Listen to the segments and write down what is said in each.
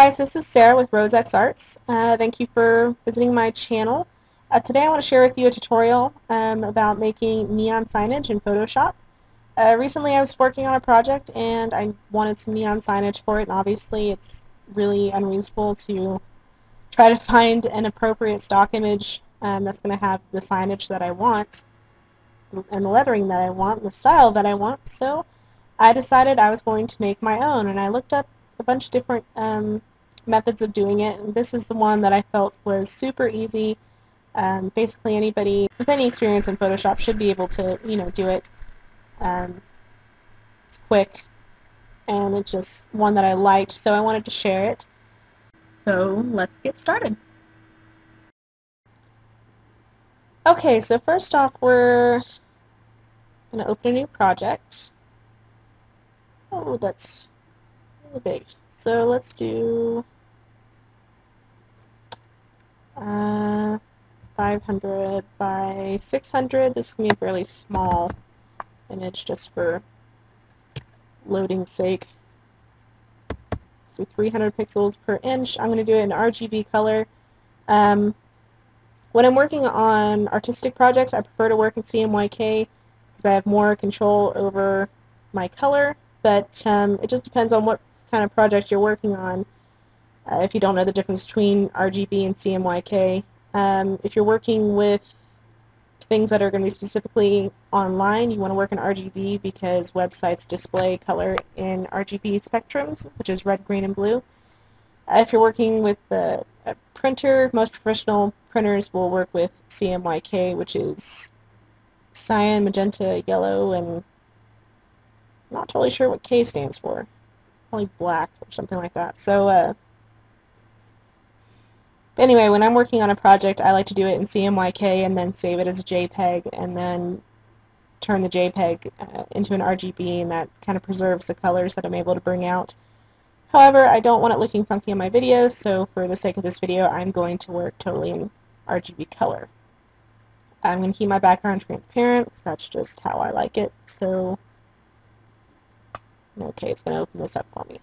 guys, this is Sarah with RoseX Arts. Thank you for visiting my channel. Today I want to share with you a tutorial about making neon signage in Photoshop. Recently I was working on a project and I wanted some neon signage for it, and obviously it's really unreasonable to try to find an appropriate stock image that's going to have the signage that I want and the lettering that I want, the style that I want. So I decided I was going to make my own, and I looked up a bunch of different methods of doing it, and this is the one that I felt was super easy. Basically anybody with any experience in Photoshop should be able to, do it. It's quick, and it's just one that I liked, so I wanted to share it. So let's get started. Okay, so first off, we're going to open a new project. Oh, that's really big. So let's do 500 by 600. This is going to be a fairly small image just for loading's sake. So 300 pixels per inch. I'm going to do it in RGB color. When I'm working on artistic projects, I prefer to work in CMYK because I have more control over my color, but it just depends on what kind of project you're working on. If you don't know the difference between RGB and CMYK, if you're working with things that are going to be specifically online, you want to work in RGB because websites display color in RGB spectrums, which is red, green, and blue. If you're working with a printer, most professional printers will work with CMYK, which is cyan, magenta, yellow, and I'm not totally sure what K stands for. Probably black or something like that. So anyway, when I'm working on a project, I like to do it in CMYK and then save it as a JPEG and then turn the JPEG into an RGB, and that kind of preserves the colors that I'm able to bring out. However, I don't want it looking funky in my videos, so for the sake of this video, I'm going to work totally in RGB color. I'm going to keep my background transparent because that's just how I like it. So, okay, it's going to open this up for me.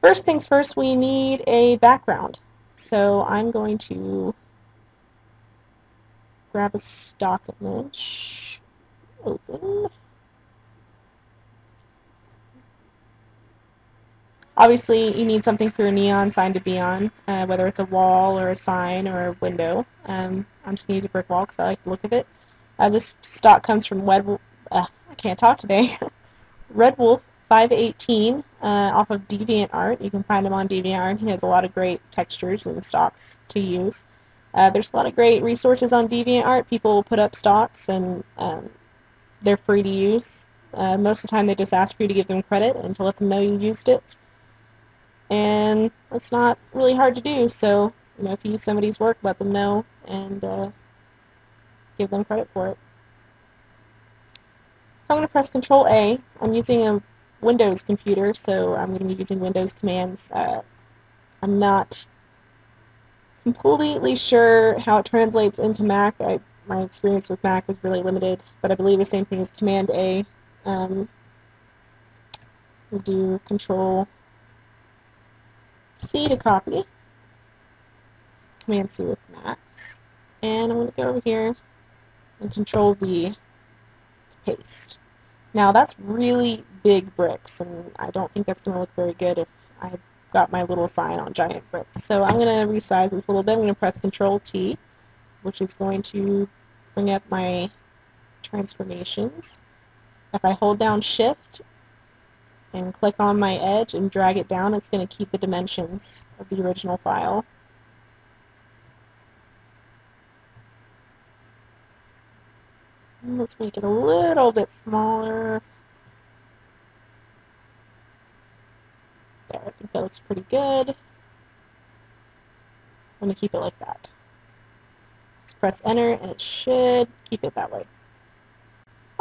First things first, we need a background. So I'm going to grab a stock image, open. Obviously, you need something for your neon sign to be on, whether it's a wall or a sign or a window. I'm just going to use a brick wall because I like the look of it. This stock comes from I can't talk today. Red Wolf 518 off of DeviantArt. You can find him on DeviantArt. He has a lot of great textures and stocks to use. There's a lot of great resources on DeviantArt. People will put up stocks, and they're free to use. Most of the time they just ask for you to give them credit and to let them know you used it. And it's not really hard to do, so if you use somebody's work, let them know and give them credit for it. So I'm going to press Control A. I'm using a Windows computer, so I'm going to be using Windows commands. I'm not completely sure how it translates into Mac. My experience with Mac was really limited, but I believe the same thing as Command A. We'll do Control C to copy, Command C with Macs, and I'm going to go over here and Control V to paste. Now that's really big bricks, and I don't think that's going to look very good if I got my little sign on giant bricks. So I'm going to resize this a little bit. I'm going to press Control T, which is going to bring up my transformations. If I hold down Shift and click on my edge and drag it down, it's going to keep the dimensions of the original file. And let's make it a little bit smaller. There, I think that looks pretty good. I'm going to keep it like that. Let's press Enter, and it should keep it that way.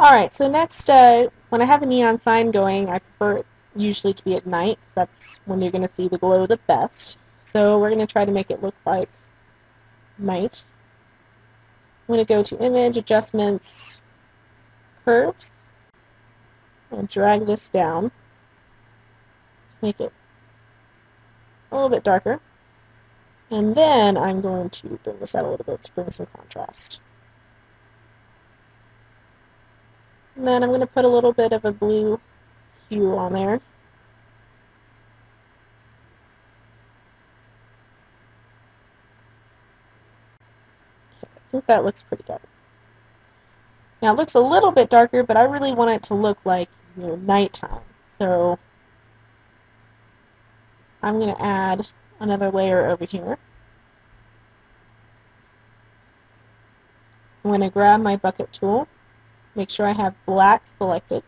Alright, so next, when I have a neon sign going, I prefer it usually to be at night, because that's when you're going to see the glow the best. So we're going to try to make it look like night. I'm going to go to Image, Adjustments, Curves, and drag this down to make it a little bit darker. And then I'm going to bring this out a little bit to bring some contrast. And then I'm going to put a little bit of a blue hue on there. Okay, I think that looks pretty good. Now it looks a little bit darker, but I really want it to look like, you know, nighttime. So I'm going to add another layer over here. I'm going to grab my bucket tool, make sure I have black selected.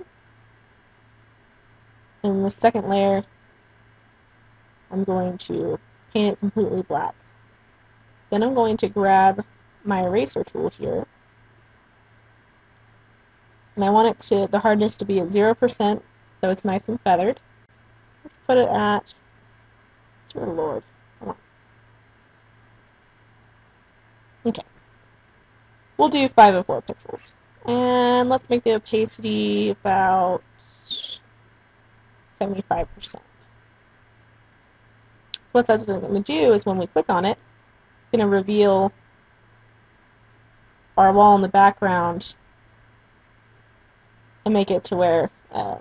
In the second layer, I'm going to paint it completely black. Then I'm going to grab my eraser tool here, and I want it to, the hardness to be at 0%, so it's nice and feathered. Let's put it at, dear Lord, come on. Okay. We'll do 504 pixels. And let's make the opacity about 75%. So what that's going to do is when we click on it, it's going to reveal our wall in the background and make it to where it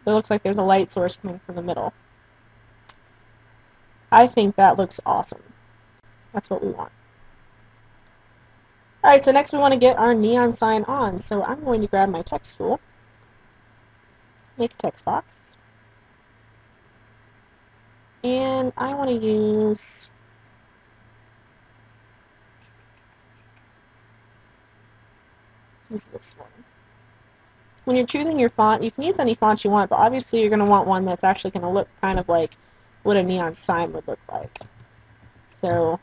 looks like there's a light source coming from the middle. I think that looks awesome. That's what we want. Alright, so next we want to get our neon sign on. So I'm going to grab my text tool, make a text box, and I want to use this one. When you're choosing your font, you can use any font you want, but obviously you're going to want one that's actually going to look kind of like what a neon sign would look like. So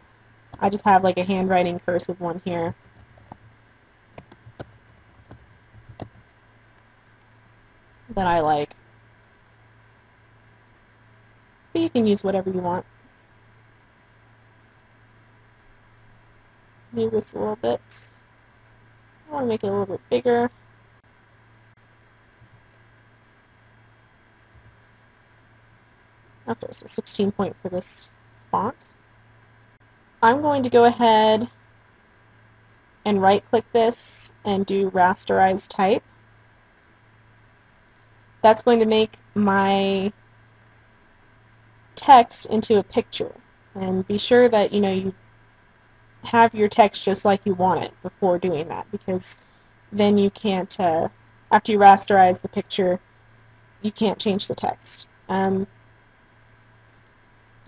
I just have like a handwriting cursive one here. That I like. But you can use whatever you want. Let's move this a little bit. I want to make it a little bit bigger. Okay, so 16 point for this font. I'm going to go ahead and right-click this and do rasterize type. That's going to make my text into a picture. And be sure that, you know, you have your text just like you want it before doing that, because then you can't, after you rasterize the picture, you can't change the text. You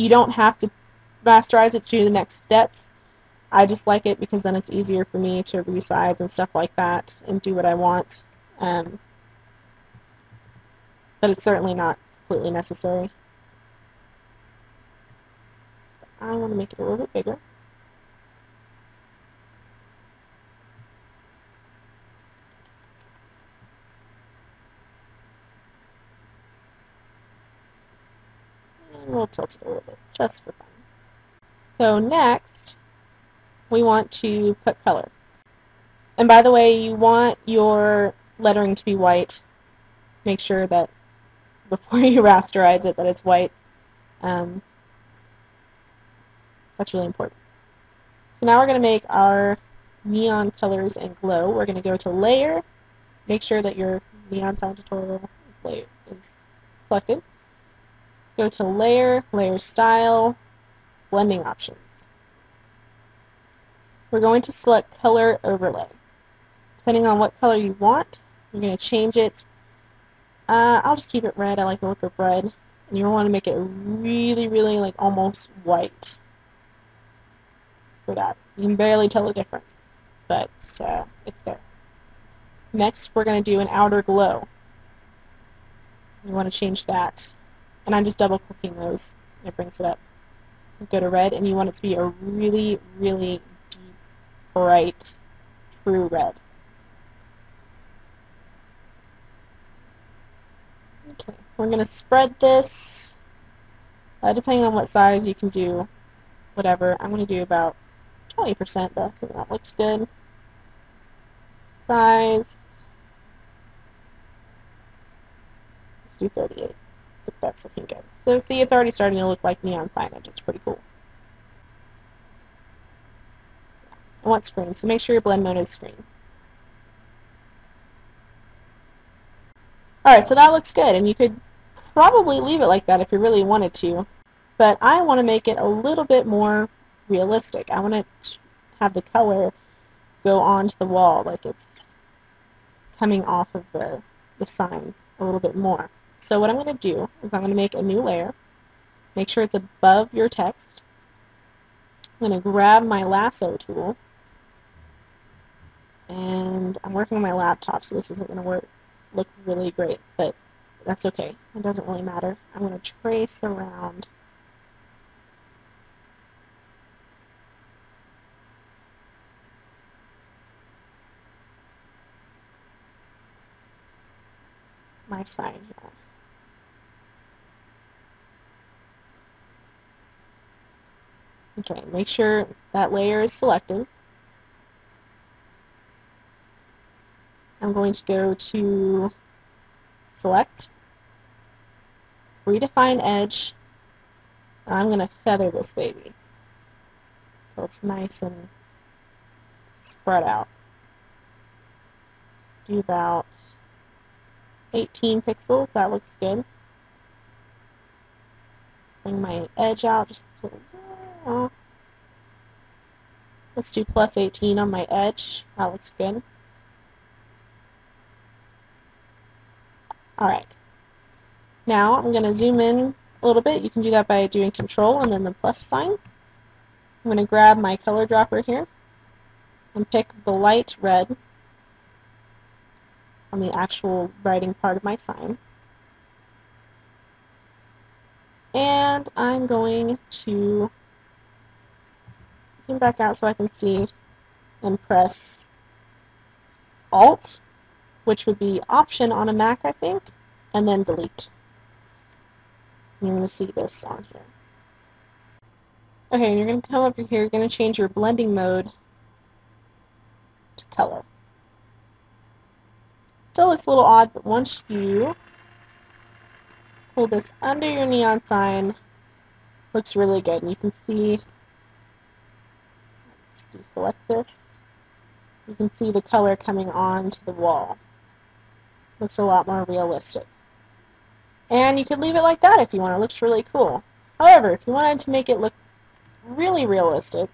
don't have to rasterize it to do the next steps. I just like it because then it's easier for me to resize and stuff like that and do what I want. But it's certainly not completely necessary. I want to make it a little bit bigger. And we'll tilt it a little bit, just for fun. So next, we want to put color. And by the way, you want your lettering to be white. Make sure that before you rasterize it that it's white. That's really important. So now we're going to make our neon colors and glow. We're going to go to Layer, make sure that your neon sign tutorial is selected. Go to Layer, Layer Style, Blending Options. We're going to select Color Overlay. Depending on what color you want, you're going to change it. I'll just keep it red. I like the look of red. And you want to make it really, really like almost white for that. You can barely tell the difference, but it's there. Next, we're going to do an outer glow. You want to change that. And I'm just double-clicking those. It brings it up. You go to red, and you want it to be a really, really deep, bright, true red. Okay, we're going to spread this. Depending on what size, you can do whatever. I'm going to do about 20%, but I think that looks good. Size, let's do 38. think that's looking good. So see, it's already starting to look like neon signage. It's pretty cool. I want screen, so make sure your blend mode is screen. Alright, so that looks good, and you could probably leave it like that if you really wanted to, but I want to make it a little bit more realistic. I want to have the color go onto the wall like it's coming off of the sign a little bit more. So what I'm going to do is I'm going to make a new layer, make sure it's above your text. I'm going to grab my lasso tool, and I'm working on my laptop, so this isn't going to look really great, but that's okay. It doesn't really matter. I'm going to trace around my sign here. Okay, make sure that layer is selected. I'm going to go to Select, Redefine Edge, and I'm going to feather this baby so it's nice and spread out. Let's do about 18 pixels, that looks good. Bring my edge out just so, let's do plus 18 on my edge, that looks good. Alright, now I'm going to zoom in a little bit. You can do that by doing Control and then the plus sign. I'm going to grab my color dropper here and pick the light red on the actual writing part of my sign. And I'm going to zoom back out so I can see and press Alt, which would be Option on a Mac, I think, and then Delete. And you're going to see this on here. Okay, you're going to come over here, you're going to change your blending mode to color. Still looks a little odd, but once you pull this under your neon sign, looks really good. And you can see, let's deselect this, you can see the color coming onto the wall. Looks a lot more realistic. And you could leave it like that if you want. It looks really cool. However, if you wanted to make it look really realistic,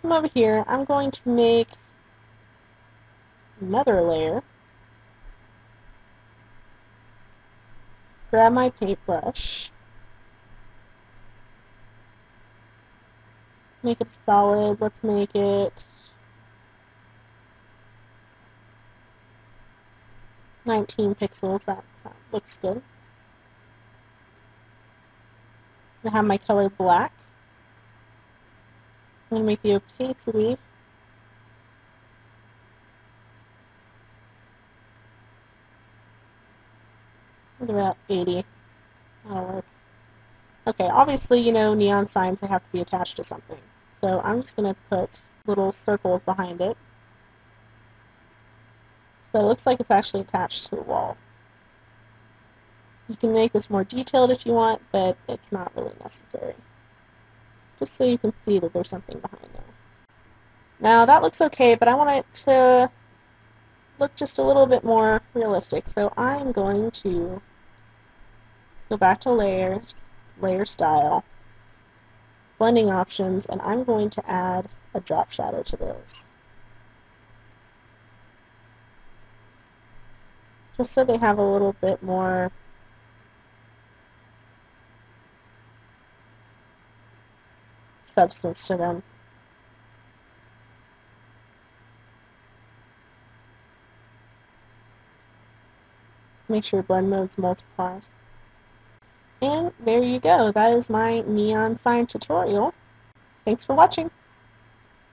come over here. I'm going to make another layer. Grab my paintbrush. Make it solid. Let's make it 19 pixels. That looks good. I have my color black. I'm going to make the opacity about 80. That'll work. Okay, obviously, you know, neon signs, they have to be attached to something. So I'm just going to put little circles behind it. So it looks like it's actually attached to a wall. You can make this more detailed if you want, but it's not really necessary. Just so you can see that there's something behind there. Now that looks okay, but I want it to look just a little bit more realistic. So I'm going to go back to layers, layer style, blending options, and I'm going to add a drop shadow to those. Just so they have a little bit more substance to them. Make sure blend modes multiply. And there you go. That is my neon sign tutorial. Thanks for watching.